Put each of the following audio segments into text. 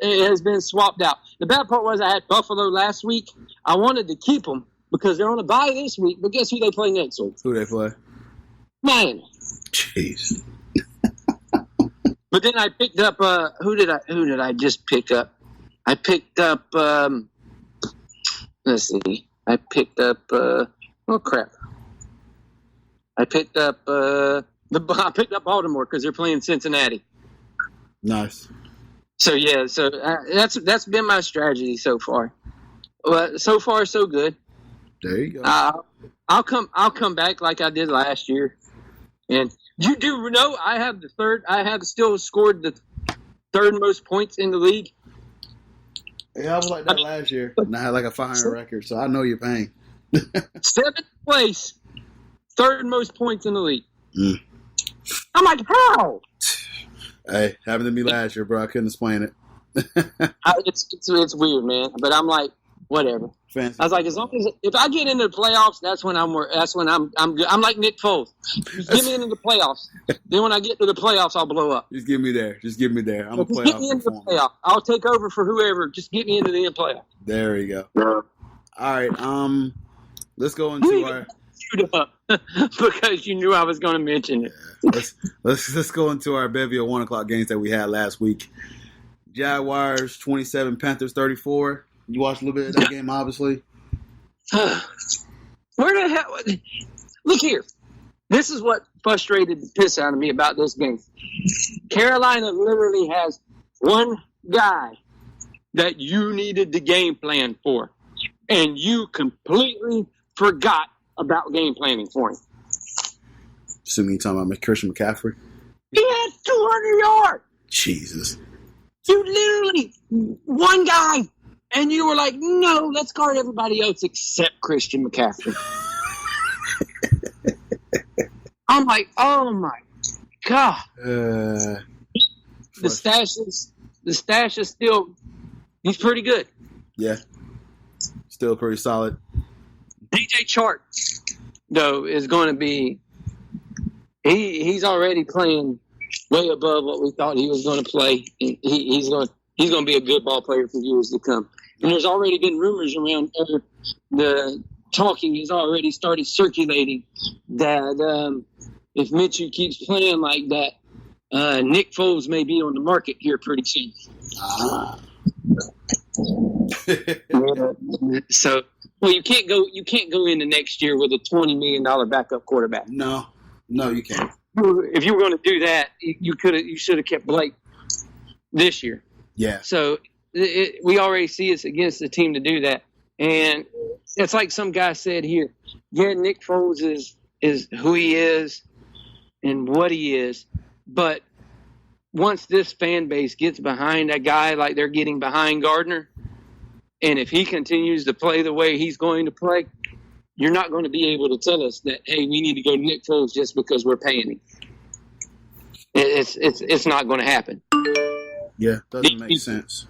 has been swapped out. The bad part was I had Buffalo last week. I wanted to keep them because they're on a bye this week. But guess who they play next week? Who they play? Miami. Jeez. But then I picked up who did I just pick up? I picked up let's see. I picked up oh crap. I picked up Baltimore because they're playing Cincinnati. Nice. So yeah, that's been my strategy so far. But so far so good. There you go. I'll come back like I did last year. And you do know I have still scored the third most points in the league. Yeah, I was like that last year. And I had like a 500 record, so I know your pain. 7th place, third most points in the league. Mm. I'm like, how? Hey, happened to me last year, bro. I couldn't explain it. It's weird, man. But I'm like, whatever. Fancy. I was like, as long as if I get into the playoffs, that's when I'm good. I'm like Nick Foles. Just get me into the playoffs. Then when I get to the playoffs, I'll blow up. Just get me there. I'm a playoff. Get me into the playoff. I'll take over for whoever. Just get me into the playoff. There you go. All right. Let's go into our. Because you knew I was going to mention it. Let's go into our bevy of 1:00 games that we had last week. Jaguars 27, Panthers 34. You watched a little bit of that game, obviously. Where the hell? Look here. This is what frustrated the piss out of me about this game. Carolina literally has one guy that you needed the game plan for, and you completely forgot about game planning for him. Assuming you're talking about Christian McCaffrey? He had 200 yards. Jesus. You literally, one guy. And you were like, no, let's guard everybody else except Christian McCaffrey. I'm like, oh my God. The stash is still, he's pretty good. Yeah. Still pretty solid. DJ Chark, though, is going to be, he's already playing way above what we thought he was going to play. He's going to be a good ball player for years to come. And there's already been rumors around the talking has already started circulating that if Mitchell keeps playing like that, Nick Foles may be on the market here pretty soon. So, well, you can't go into next year with a $20 million backup quarterback. No, you can't. If you were going to do that, you should have kept Blake this year. Yeah. So we already see it's against the team to do that, and it's like some guy said here. Yeah, Nick Foles is who he is and what he is, but once this fan base gets behind a guy like they're getting behind Gardner, and if he continues to play the way he's going to play, you're not going to be able to tell us that, hey, we need to go to Nick Foles just because we're paying him. It's not going to happen. Yeah, doesn't make sense.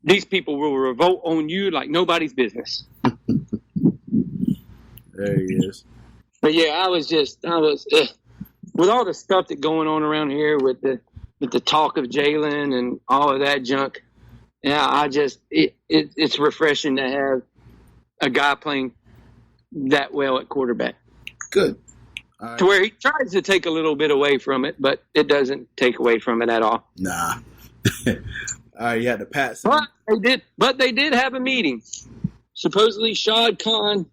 These people will revolt on you like nobody's business. There he is. But yeah, I was with all the stuff that's going on around here with the talk of Jalen and all of that junk. Yeah, it's refreshing to have a guy playing that well at quarterback. Good. Right. To where he tries to take a little bit away from it, but it doesn't take away from it at all. Nah. All right, you had the Pats. But they did have a meeting. Supposedly Shad Khan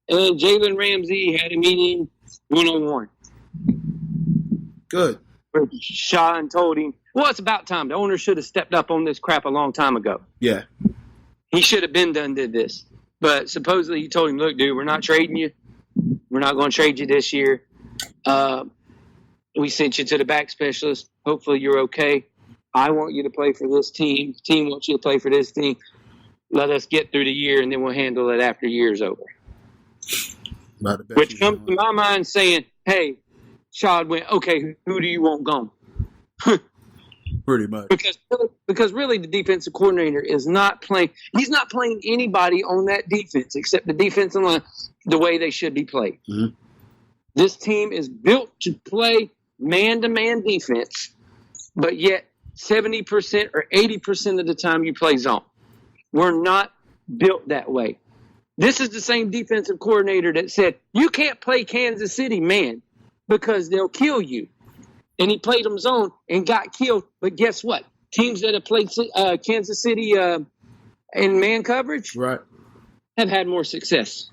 and Jalen Ramsey had a meeting one-on-one. Good. Where Shad told him, well, it's about time. The owner should have stepped up on this crap a long time ago. Yeah. He should have did this. But supposedly he told him, look, dude, we're not trading you. We're not going to trade you this year. We sent you to the back specialist. Hopefully you're okay. I want you to play for this team. The team wants you to play for this team. Let us get through the year, and then we'll handle it after year's over. Which comes to my mind saying, hey, Shad went, okay, who do you want gone? Pretty much. Because really the defensive coordinator is not playing. He's not playing anybody on that defense except the defensive line the way they should be played. Mm-hmm. This team is built to play man-to-man defense, but yet 70% or 80% of the time you play zone. We're not built that way. This is the same defensive coordinator that said, you can't play Kansas City man because they'll kill you. And he played them zone and got killed. But guess what? Teams that have played Kansas City in man coverage have had more success,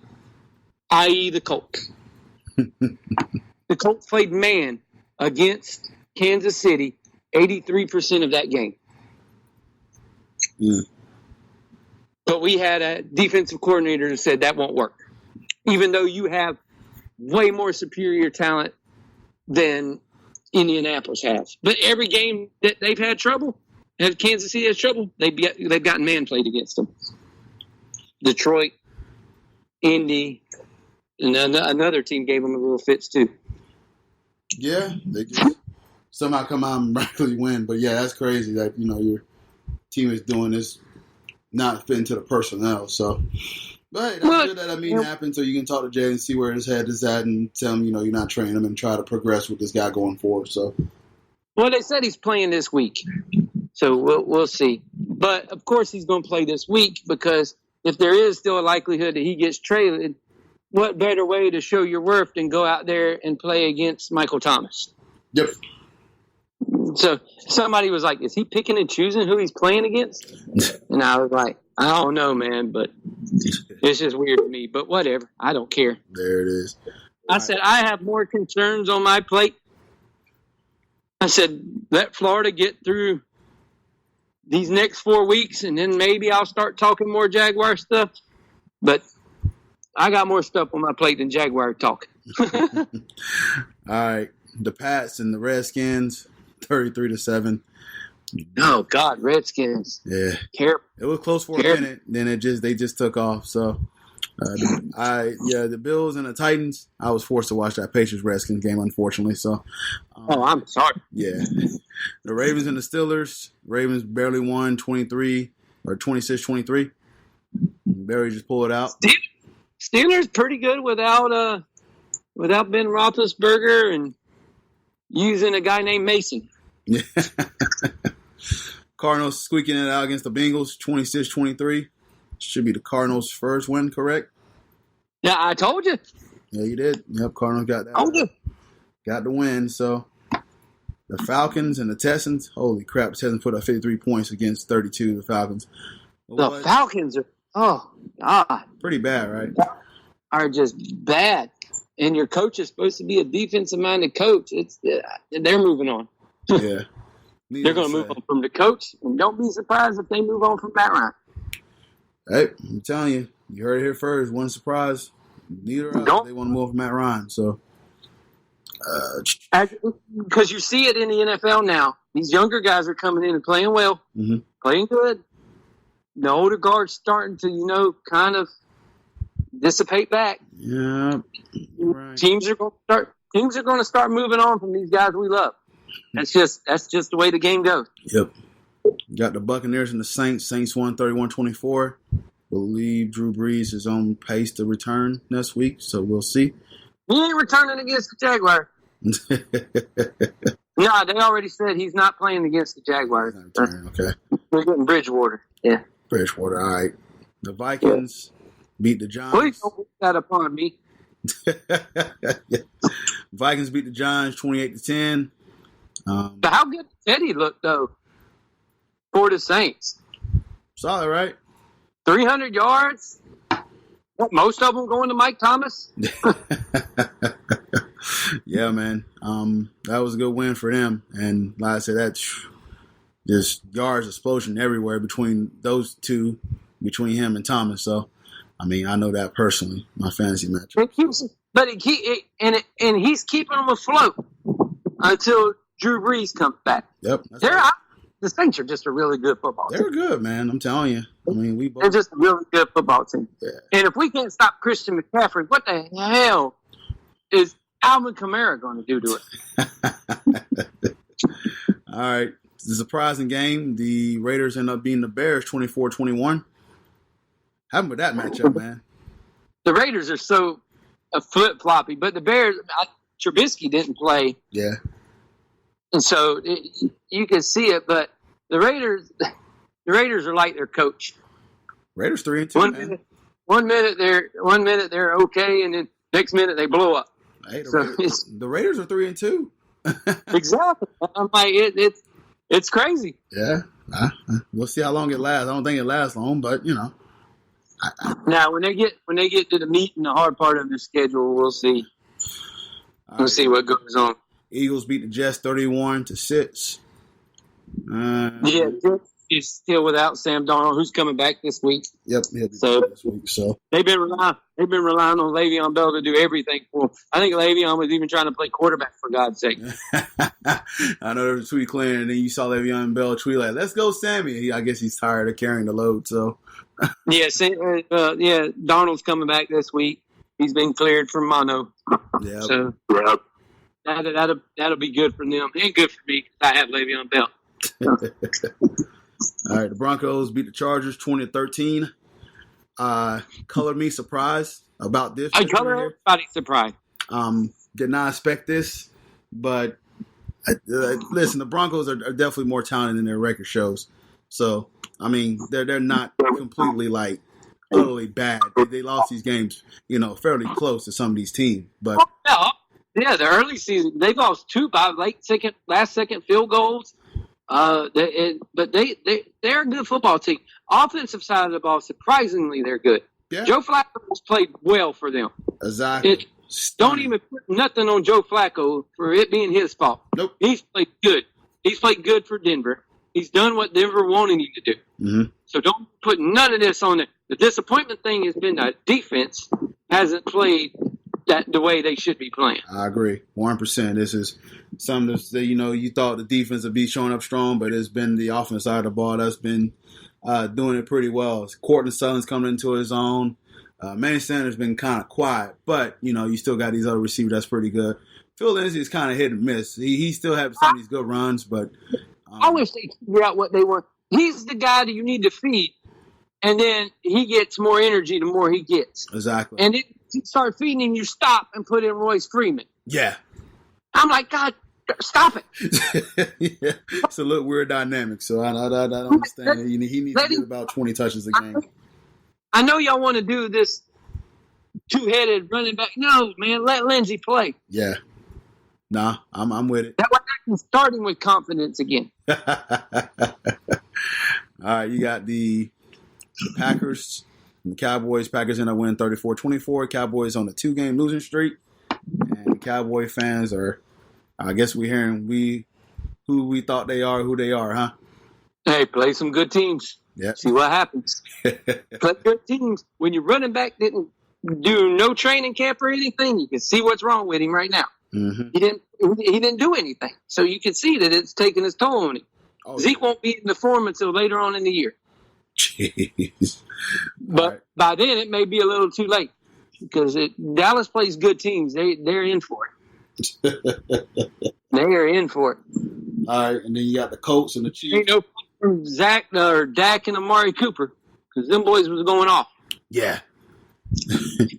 i.e. the Colts. The Colts played man against Kansas City 83% of that game. But we had a defensive coordinator that said that won't work, even though you have way more superior talent than Indianapolis has. But every game that they've had trouble, if Kansas City has trouble, they've gotten man played against them. Detroit, Indy, and another team gave them a little fits too. Yeah, they just somehow come out and miraculously win. But yeah, that's crazy that your team is doing this, not fitting to the personnel. So, but that's good that meeting happened, so you can talk to Jay and see where his head is at, and tell him you're not training him and try to progress with this guy going forward. So, well, they said he's playing this week, so we'll see. But of course, he's going to play this week because if there is still a likelihood that he gets traded, what better way to show your worth than go out there and play against Michael Thomas? Yep. So somebody was like, is he picking and choosing who he's playing against? And I was like, I don't know, man, but it's just weird to me. But whatever. I don't care. There it is. I said, I have more concerns on my plate. I said, let Florida get through these next 4 weeks, and then maybe I'll start talking more Jaguar stuff. But I got more stuff on my plate than Jaguar talk. All right. The Pats and the Redskins, 33-7. Oh God, Redskins. Yeah. Careful. It was close for a minute. Then they just took off. So, the Bills and the Titans. I was forced to watch that Patriots-Redskins game, unfortunately. So. I'm sorry. Yeah. The Ravens and the Steelers. Ravens barely won 26-23. Barely just pulled it out. Steelers pretty good without Ben Roethlisberger and using a guy named Mason. Yeah. Cardinals squeaking it out against the Bengals, 26-23. Should be the Cardinals' first win, correct? Yeah, I told you. Yeah, you did. Yep, Cardinals got that. Told you. Got the win. So the Falcons and the Texans, holy crap, the Texans put up 53 points against 32, the Falcons. The Falcons are, oh, God. Pretty bad, right? Are just bad. And your coach is supposed to be a defensive-minded coach. They're moving on. Yeah. They're going to move on from the coach, and don't be surprised if they move on from Matt Ryan. Hey, I'm telling you, you heard it here first. One surprise. Neither of them. They want to move on from Matt Ryan. So, because you see it in the NFL now. These younger guys are coming in and playing well, playing good. The older guard's starting to, kind of dissipate back. Yeah, right. Teams are going to start moving on from these guys we love. That's just the way the game goes. Yep. Got the Buccaneers and the Saints. Saints won 31-24. Believe Drew Brees is on pace to return next week, so we'll see. He ain't returning against the Jaguars. No, they already said he's not playing against the Jaguars. Okay. We're getting Bridgewater. Yeah. Bridgewater, all right. The Vikings beat the Giants. Please don't put that upon me. Vikings beat the Giants 28-10. But how good did Teddy look, though, for the Saints? Solid, right? 300 yards. Most of them going to Mike Thomas. Yeah, man. That was a good win for them. And like I said, that's just yards explosion everywhere between those two, between him and Thomas. So, I mean, I know that personally, my fantasy match. But he's keeping them afloat until Drew Brees comes back. Yep. The Saints are just a really good football team. They're good, man. I'm telling you. I mean, they're just a really good football team. Yeah. And if we can't stop Christian McCaffrey, what the hell is Alvin Kamara going to do to it? All right. It's a surprising game. The Raiders end up beating the Bears 24-21. Happened with that matchup, man. The Raiders are so flip-floppy, but the Bears, Trubisky didn't play. Yeah. And so you can see it, but the Raiders are like their coach. Raiders 3-2. One minute they're okay, and then next minute they blow up. Hey, the Raiders are 3-2. Exactly. I'm like it's crazy. Yeah. We'll see how long it lasts. I don't think it lasts long, but Now when they get to the meat and the hard part of the schedule, we'll see. We'll see what goes on. Eagles beat the Jets 31-6. Yeah, is still without Sam Darnold, who's coming back this week. Yep, he'll be back this week. So they've been relying on Le'Veon Bell to do everything for him. I think Le'Veon was even trying to play quarterback, for God's sake. I know there was a tweet clearing, and then you saw Le'Veon Bell tweet like, "Let's go, Sammy." I guess he's tired of carrying the load. So Darnold's coming back this week. He's been cleared from mono. Yeah. So that'll be good for them. Ain't good for me because I have Le'Veon Bell. All right, the Broncos beat the Chargers 20-13. Color me surprised about this. I color everybody surprised. Did not expect this, but listen, the Broncos are definitely more talented than their record shows. So, I mean, they're not completely like utterly bad. They lost these games, fairly close to some of these teams, but the early season they lost 2 by last second field goals. But they're a good football team. Offensive side of the ball, surprisingly, they're good. Yeah. Joe Flacco has played well for them. Exactly. Don't even put nothing on Joe Flacco for it being his fault. Nope. He's played good. He's played good for Denver. He's done what Denver wanted him to do. Mm-hmm. So don't put none of this on it. The disappointment thing has been that defense hasn't played the way they should be playing. I agree, 100%. This is something that you thought the defense would be showing up strong, but it's been the offense side of the ball that's been doing it pretty well. Cortez Sutton's coming into his own. Manny Sanders been kind of quiet, but you still got these other receivers that's pretty good. Phil Lindsay is kind of hit and miss. He still has some of these good runs, but I wish they figure out what they want. He's the guy that you need to feed, and then he gets more energy the more he gets. Exactly. And it start feeding him, you stop and put in Royce Freeman. Yeah. I'm like, God, stop it. Yeah. It's a little weird dynamic, so I understand. He needs to get about 20 touches a game. I know y'all want to do this two-headed running back. No, man, let Lindsey play. Yeah. Nah, I'm with it. That way I can start him with confidence again. All right, you got the Packers. The Cowboys. Packers end up winning 34-24. Cowboys on a 2-game losing streak. And Cowboy fans are, I guess we're hearing who we thought they are, who they are, huh? Hey, play some good teams. Yep. See what happens. Play good teams. When your running back didn't do no training camp or anything, you can see what's wrong with him right now. Mm-hmm. He didn't do anything. So you can see that it's taking its toll on him. Oh, Zeke won't be in the form until later on in the year. Jeez. But by then it may be a little too late because Dallas plays good teams. They're in for it. They are in for it. All right, and then you got the Colts and the Chiefs. Ain't no from Zach or Dak and Amari Cooper because them boys was going off. Yeah.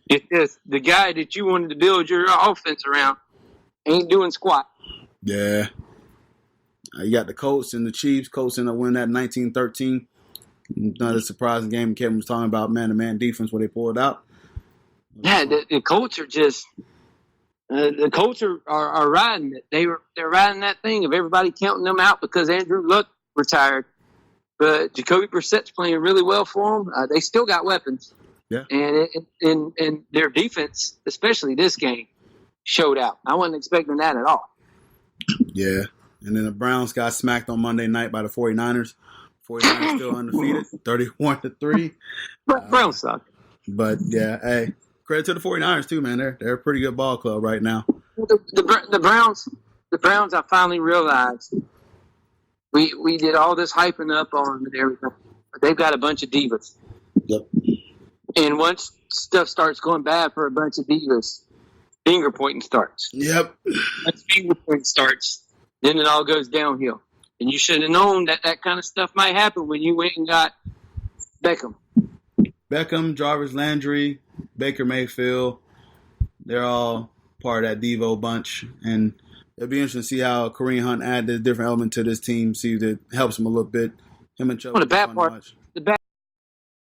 It's just the guy that you wanted to build your offense around ain't doing squat. Yeah. You got the Colts and the Chiefs. Colts end up winning that 19-13. Another surprising game. Kevin was talking about man-to-man defense where they pulled out. Yeah, the Colts are just the Colts are riding it. They're riding that thing of everybody counting them out because Andrew Luck retired. But Jacoby Brissett's playing really well for them. They still got weapons. Yeah. And their defense, especially this game, showed out. I wasn't expecting that at all. Yeah. And then the Browns got smacked on Monday night by the 49ers. 49ers still undefeated, 31-3. Browns suck. But, yeah, hey, credit to the 49ers, too, man. They're a pretty good ball club right now. The Browns, I finally realized we did all this hyping up on them and everything. But they've got a bunch of divas. Yep. And once stuff starts going bad for a bunch of divas, finger pointing starts. Yep. Once finger pointing starts, then it all goes downhill. And you should have known that kind of stuff might happen when you went and got Beckham. Jarvis Landry, Baker Mayfield, they're all part of that Devo bunch. And it'll be interesting to see how Kareem Hunt add a different element to this team. See if it helps him a little bit. Him and Chubb. Well, the bad